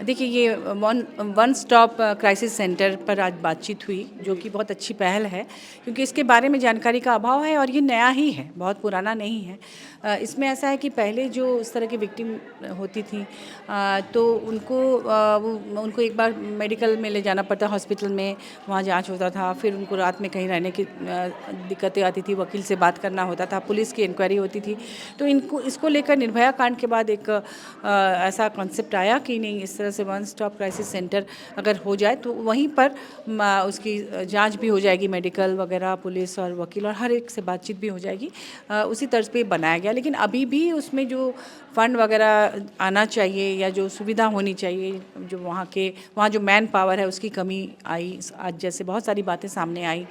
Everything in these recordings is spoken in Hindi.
देखिए, ये one one stop crisis centre पर आज बातचीत हुई, जो कि बहुत अच्छी पहल है, क्योंकि इसके बारे में जानकारी का अभाव है और ये नया ही है, बहुत पुराना नहीं है। इसमें ऐसा है कि पहले जो इस तरह की विक्टिम होती थी, तो उनको एक बार मेडिकल में ले जाना पड़ता, हॉस्पिटल में वहाँ जांच होता था, फिर उनको रात में कहीं रहने की दिक्कतें आती थी, वकील से बात करना होता था, पुलिस की इंक्वायरी होती थी। तो इसको लेकर निर्भया कांड के बाद एक ऐसा कॉन्सेप्ट आया कि नहीं, इस तरह से वन स्टॉप क्राइसिस सेंटर अगर हो जाए तो वहीं पर उसकी जांच भी हो जाएगी, मेडिकल वगैरह, पुलिस और वकील और हर एक से बातचीत भी हो जाएगी। उसी तर्ज पे बनाया गया, लेकिन अभी भी उसमें जो फ़ंड वगैरह आना चाहिए या जो सुविधा होनी चाहिए, जो वहाँ जो मैन पावर है उसकी कमी आई। आज जैसे बहुत सारी बातें सामने आई,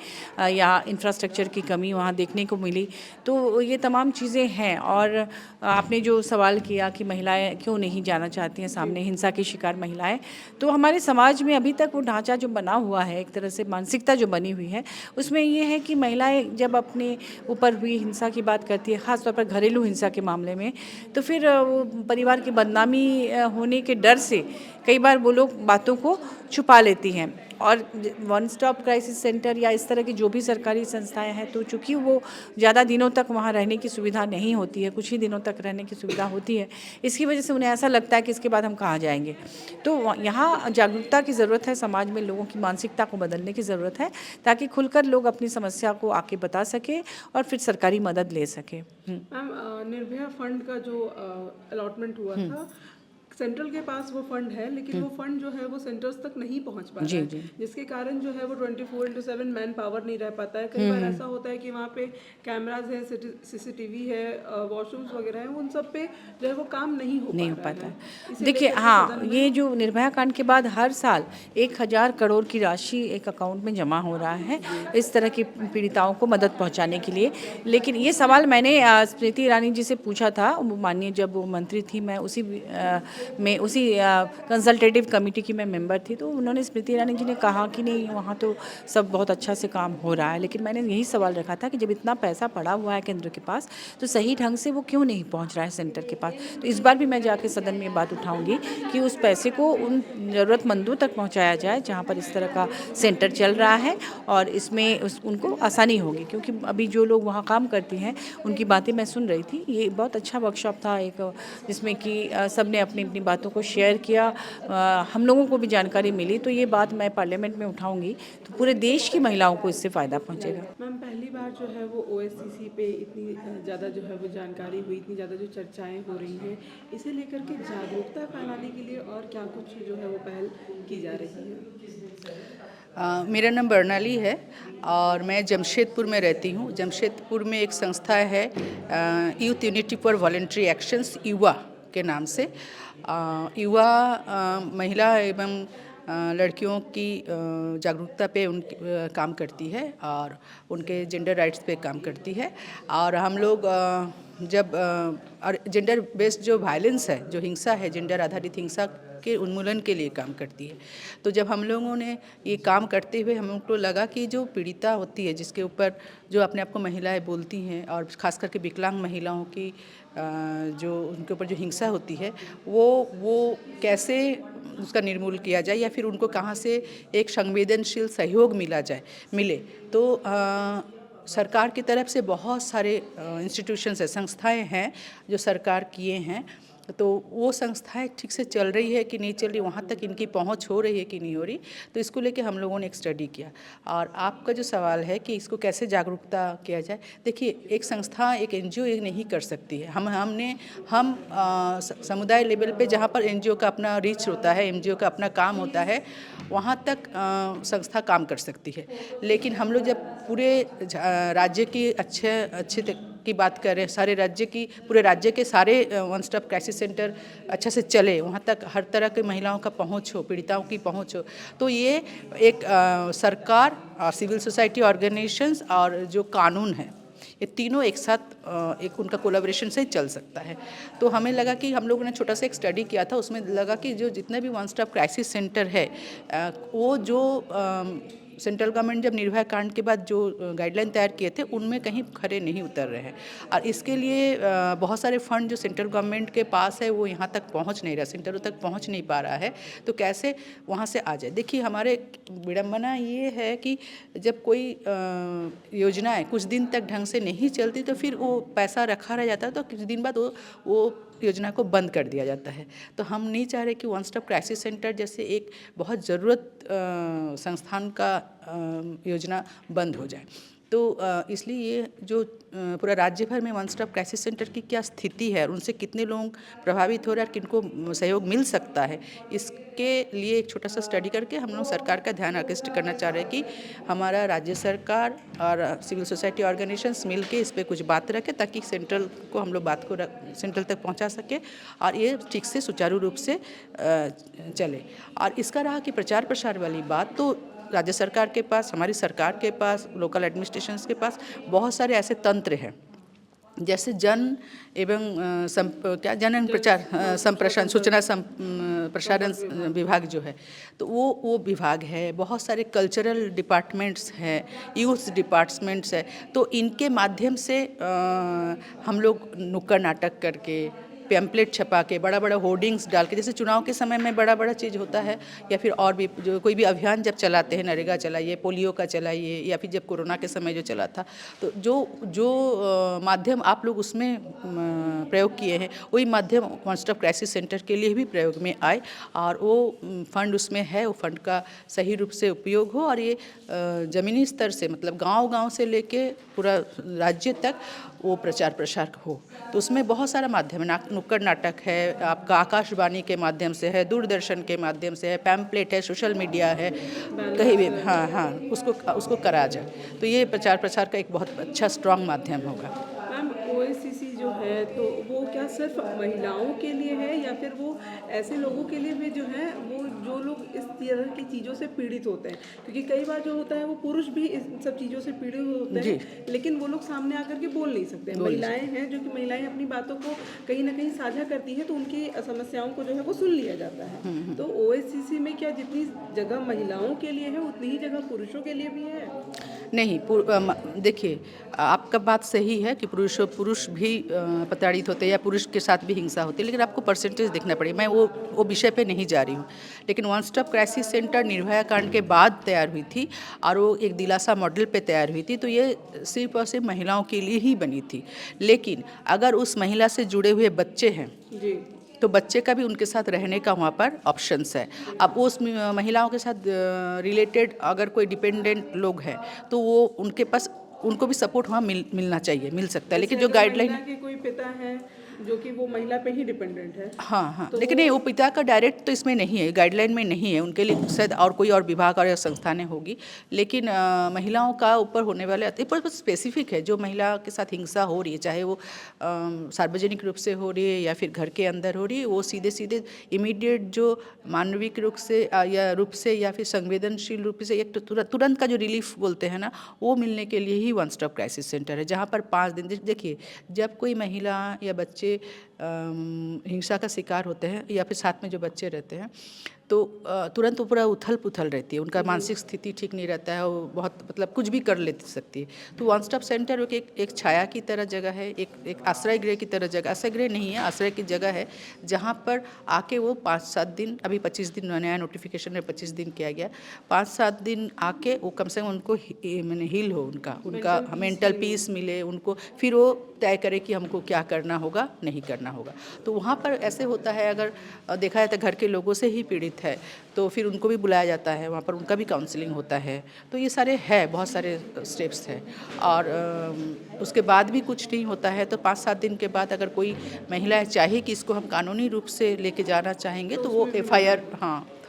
या इंफ्रास्ट्रक्चर की कमी वहाँ देखने को मिली। तो ये तमाम चीज़ें हैं। और आपने जो सवाल किया कि महिलाएं क्यों नहीं जाना चाहती हैं सामने, हिंसा की शिकार महिलाएं, तो हमारे समाज में अभी तक वो ढांचा जो बना हुआ है, एक तरह से मानसिकता जो बनी हुई है, उसमें ये है कि महिलाएं जब अपने ऊपर हुई हिंसा की बात करती है, ख़ासतौर पर घरेलू हिंसा के मामले में, तो फिर वो परिवार की बदनामी होने के डर से कई बार वो लोग बातों को छुपा लेती हैं। और वन स्टॉप क्राइसिस सेंटर या इस तरह की जो भी सरकारी संस्थाएं हैं, तो चूँकि वो ज़्यादा दिनों तक वहाँ रहने की सुविधा नहीं होती है, कुछ ही दिनों तक रहने की सुविधा होती है, इसकी वजह से उन्हें ऐसा लगता है कि इसके बाद हम कहाँ जाएंगे। तो यहाँ जागरूकता की ज़रूरत है, समाज में लोगों की मानसिकता को बदलने की ज़रूरत है, ताकि खुलकर लोग अपनी समस्या को आके बता सके और फिर सरकारी मदद ले सके। मैम, निर्भया फंड का जो अलॉटमेंट हुआ था, सेंट्रल के पास वो फंड है, लेकिन वो फंड जो है वो सेंटर्स तक नहीं पहुंच पा रहा जी है, जी। जिसके कारण जो है वो 24/7 मैन पावर नहीं रह पाता है। कई बार ऐसा होता है कि वहाँ पे कैमराज है, सीसीटीवी है, वॉशरूम्स वगैरह हैं, उन सब पे जो है वो काम नहीं हो नहीं पा हो रहा पाता है। है। इसे देखिए, लेकर के हाँ, सदन में ये जो निर्भया कांड के बाद हर साल 1,000 करोड़ की राशि एक अकाउंट में जमा हो रहा है इस तरह की पीड़िताओं को मदद पहुंचाने के लिए। लेकिन ये सवाल मैंने स्मृति ईरानी जी से पूछा था, वो माननीय जब वो मंत्री थी, मैं उसी कंसल्टेटिव कमेटी की मैं मेंबर थी, तो उन्होंने, स्मृति ईरानी जी ने कहा कि नहीं, वहाँ तो सब बहुत अच्छा से काम हो रहा है। लेकिन मैंने यही सवाल रखा था कि जब इतना पैसा पड़ा हुआ है केंद्र के पास, तो सही ढंग से वो क्यों नहीं पहुँच रहा है सेंटर के पास। तो इस बार भी मैं जाके सदन में ये बात उठाऊंगी कि उस पैसे को उन ज़रूरतमंदों तक पहुंचाया जाए जहां पर इस तरह का सेंटर चल रहा है, और इसमें उनको आसानी होगी। क्योंकि अभी जो लोग वहां काम करती हैं, उनकी बातें मैं सुन रही थी। ये बहुत अच्छा वर्कशॉप था एक, जिसमें कि सब ने अपनी अपनी बातों को शेयर किया, हम लोगों को भी जानकारी मिली। तो ये बात मैं पार्लियामेंट में उठाऊंगी, तो पूरे देश की महिलाओं को इससे फ़ायदा पहुँचेगा। मैम, पहली बार जो है वो ओएससीसी पे इतनी ज़्यादा जो है वो जानकारी हुई, इतनी ज़्यादा जो चर्चाएं हो रही हैं, इसे लेकर के जागरूकता फैलाने के लिए और क्या कुछ जो है वो पहल की जा रही है? मेरा नाम बर्नाली है और मैं जमशेदपुर में रहती हूँ। जमशेदपुर में एक संस्था है, youth unity for voluntary actions, युवा के नाम से। युवा महिला एवं लड़कियों की जागरूकता पे काम करती है और उनके जेंडर राइट्स पे काम करती है। और हम लोग जब और जेंडर बेस्ड जो वायलेंस है, जो हिंसा है, जेंडर आधारित हिंसा के उन्मूलन के लिए काम करती है। तो जब हम लोगों ने ये काम करते हुए हम लोग को लगा कि जो पीड़िता होती है, जिसके ऊपर जो अपने आप को महिलाएं बोलती हैं, और ख़ास करके विकलांग महिलाओं की जो उनके ऊपर जो हिंसा होती है, वो कैसे उसका निर्मूल किया जाए, या फिर उनको कहाँ से एक संवेदनशील सहयोग मिले। तो सरकार की तरफ से बहुत सारे इंस्टीट्यूशंस है, संस्थाएं हैं जो सरकार किए हैं। तो वो संस्थाएं ठीक से चल रही है कि नहीं चल रही, वहाँ तक इनकी पहुँच हो रही है कि नहीं हो रही, तो इसको लेके हम लोगों ने एक स्टडी किया। और आपका जो सवाल है कि इसको कैसे जागरूकता किया जाए, देखिए, एक संस्था, एक एनजीओ ये नहीं कर सकती है। हम समुदाय लेवल पे जहाँ पर एनजीओ का अपना रीच होता है, एनजीओ का अपना काम होता है, वहाँ तक संस्था काम कर सकती है। लेकिन हम लोग जब पूरे राज्य की अच्छे की बात करें, सारे राज्य की, पूरे राज्य के सारे वन स्टॉप क्राइसिस सेंटर अच्छा से चले, वहाँ तक हर तरह की महिलाओं का पहुँच हो, पीड़िताओं की पहुँच हो, तो ये एक सरकार और सिविल सोसाइटी ऑर्गेनाइजेशंस और जो कानून है, ये तीनों एक साथ एक उनका कोलैबोरेशन से चल सकता है। तो हमें लगा कि हम लोगों ने छोटा सा एक स्टडी किया था, उसमें लगा कि जो जितने भी वन स्टॉप क्राइसिस सेंटर है, वो जो सेंट्रल गवर्नमेंट जब निर्भया कांड के बाद जो गाइडलाइन तैयार किए थे उनमें कहीं खरे नहीं उतर रहे हैं और इसके लिए बहुत सारे फंड जो सेंट्रल गवर्नमेंट के पास है वो यहाँ तक पहुँच नहीं रहा, सेंटरों तक पहुँच नहीं पा रहा है। तो कैसे वहाँ से आ जाए। देखिए हमारे विडम्बना ये है कि जब कोई योजनाएं कुछ दिन तक ढंग से नहीं चलती तो फिर वो पैसा रखा रह जाता है, तो कुछ दिन बाद वो योजना को बंद कर दिया जाता है। तो हम नहीं चाह रहे कि वन स्टॉप क्राइसिस सेंटर जैसे एक बहुत ज़रूरत संस्थान का योजना बंद हो जाए। तो इसलिए ये जो पूरा राज्य भर में वन स्टॉप क्राइसिस सेंटर की क्या स्थिति है और उनसे कितने लोग प्रभावित हो रहे हैं और किनको सहयोग मिल सकता है, इसके लिए एक छोटा सा स्टडी करके हम लोग सरकार का ध्यान आकृष्ट करना चाह रहे हैं कि हमारा राज्य सरकार और सिविल सोसाइटी ऑर्गेनाइजेशंस मिल के इस पर कुछ बात रखें ताकि सेंट्रल को हम लोग बात को सेंट्रल तक पहुंचा सके और ये ठीक से सुचारू रूप से चले। और इसका रहा कि प्रचार प्रसार वाली बात, तो राज्य सरकार के पास, हमारी सरकार के पास, लोकल एडमिनिस्ट्रेशंस के पास बहुत सारे ऐसे तंत्र हैं जैसे जन एवं जन प्रचार संप्रेषण सूचना प्रसारण विभाग जो है, तो वो विभाग है। बहुत सारे कल्चरल डिपार्टमेंट्स हैं, यूथ डिपार्टमेंट्स है। तो इनके माध्यम से हम लोग नुक्कड़ नाटक करके, पैम्पलेट छपा के, बड़ा बड़ा होर्डिंग्स डाल के, जैसे चुनाव के समय में बड़ा बड़ा चीज़ होता है या फिर और भी जो कोई भी अभियान जब चलाते हैं, नरेगा चलाइए, पोलियो का चलाइए, या फिर जब कोरोना के समय जो चला था, तो जो माध्यम आप लोग उसमें प्रयोग किए हैं वही माध्यम वन स्टॉप क्राइसिस सेंटर के लिए भी प्रयोग में आए और वो फंड उसमें है, वो फंड का सही रूप से उपयोग हो और ये ज़मीनी स्तर से, मतलब गाँव से लेके पूरा राज्य तक वो प्रचार प्रसार हो। तो उसमें बहुत सारा माध्यम है, नुक्कड़ नाटक है, आपका आकाशवाणी के माध्यम से है, दूरदर्शन के माध्यम से है, पैम्पलेट है, सोशल मीडिया है, कहीं भी हाँ उसको करा जाए। तो ये प्रचार प्रसार का एक बहुत अच्छा स्ट्रॉन्ग माध्यम होगा। मैम ओएससीसी जो है तो वो क्या सिर्फ महिलाओं के लिए है या फिर वो ऐसे लोगों के लिए भी जो है, वो जो लोग इस तरह की चीज़ों से पीड़ित होते हैं? क्योंकि कई बार जो होता है वो पुरुष भी इस सब चीज़ों से पीड़ित होते हैं लेकिन वो लोग सामने आकर के बोल नहीं सकते। महिलाएं हैं जो कि महिलाएं अपनी बातों को कहीं ना कहीं साझा करती हैं तो उनकी समस्याओं को जो है वो सुन लिया जाता है। तो ओएससीसी में क्या जितनी जगह महिलाओं के लिए है उतनी ही जगह पुरुषों के लिए भी है? नहीं, देखिए आपका बात सही है कि पुरुष भी प्रताड़ित होते हैं या पुरुष के साथ भी हिंसा होती है, लेकिन आपको परसेंटेज देखना पड़ेगा। मैं वो विषय पे नहीं जा रही हूँ, लेकिन one stop crisis centre Nirbhaya कांड के बाद तैयार हुई थी और वो एक दिलासा मॉडल पे तैयार हुई थी, तो ये सिर्फ और सिर्फ महिलाओं के लिए ही बनी थी। लेकिन अगर उस महिला से जुड़े हुए बच्चे हैं जी, तो बच्चे का भी उनके साथ रहने का वहाँ पर ऑप्शंस है। अब उस महिलाओं के साथ रिलेटेड अगर कोई डिपेंडेंट लोग हैं तो वो उनके पास, उनको भी सपोर्ट वहाँ मिलना चाहिए, मिल सकता है। लेकिन जो गाइडलाइन के कोई पिता है जो कि वो महिला पे ही डिपेंडेंट है, हाँ, तो लेकिन वो पिता का डायरेक्ट तो इसमें नहीं है, गाइडलाइन में नहीं है, उनके लिए शायद और कोई और विभाग और संस्थानें होगी। लेकिन महिलाओं का ऊपर होने वाले पर स्पेसिफिक है, जो महिला के साथ हिंसा हो रही है, चाहे वो सार्वजनिक रूप से हो रही है या फिर घर के अंदर हो रही है, वो सीधे इमीडिएट जो मानविक रूप से या फिर संवेदनशील रूप से एक तुरंत का जो रिलीफ बोलते हैं ना, वो मिलने के लिए ही वन स्टॉप क्राइसिस सेंटर है, जहाँ पर 5 दिन। देखिए, जब कोई महिला या बच्चे हिंसा का शिकार होते हैं या फिर साथ में जो बच्चे रहते हैं तो तुरंत पूरा उथल पुथल रहती है, उनका मानसिक स्थिति ठीक नहीं रहता है, वो बहुत मतलब कुछ भी कर ले सकती है। तो वन स्टॉप सेंटर एक छाया की तरह जगह है, एक आश्रय गृह की तरह जगह, आश्रय गृह नहीं है, आश्रय की जगह है, जहाँ पर आके वो 5-7 दिन, अभी 25 दिन नया नोटिफिकेशन में 25 दिन किया गया, 5-7 दिन आके वो कम से कम उनको मैंने हील हो, उनका मेंटल पीस मिले उनको, फिर वो तय करे कि हमको क्या करना होगा, नहीं करना होगा। तो वहाँ पर ऐसे होता है, अगर देखा जाए तो घर के लोगों से ही पीड़ित है तो फिर उनको भी बुलाया जाता है, वहाँ पर उनका भी काउंसलिंग होता है। तो ये सारे है, बहुत सारे स्टेप्स हैं। और उसके बाद भी कुछ नहीं होता है तो 5-7 दिन के बाद अगर कोई महिला चाहे कि इसको हम कानूनी रूप से लेके जाना चाहेंगे तो वो FIR,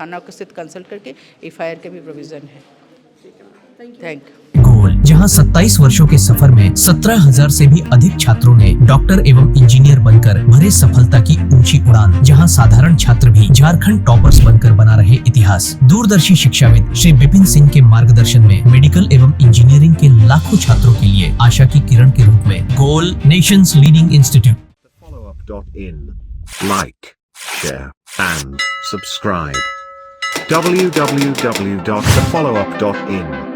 थाना के साथ कंसल्ट करके FIR के भी प्रोविज़न है। Thank you. गोल, जहां 27 वर्षों के सफर में 17,000 से भी अधिक छात्रों ने डॉक्टर एवं इंजीनियर बनकर भरे सफलता की ऊंची उड़ान, जहां साधारण छात्र भी झारखंड टॉपर्स बनकर बना रहे इतिहास। दूरदर्शी शिक्षाविद श्री विपिन सिंह के मार्गदर्शन में मेडिकल एवं इंजीनियरिंग के लाखों छात्रों के लिए आशा की किरण के रूप में गोल, nation's leading institute. Followup.in. Like, share and subscribe. www.thefollowup.in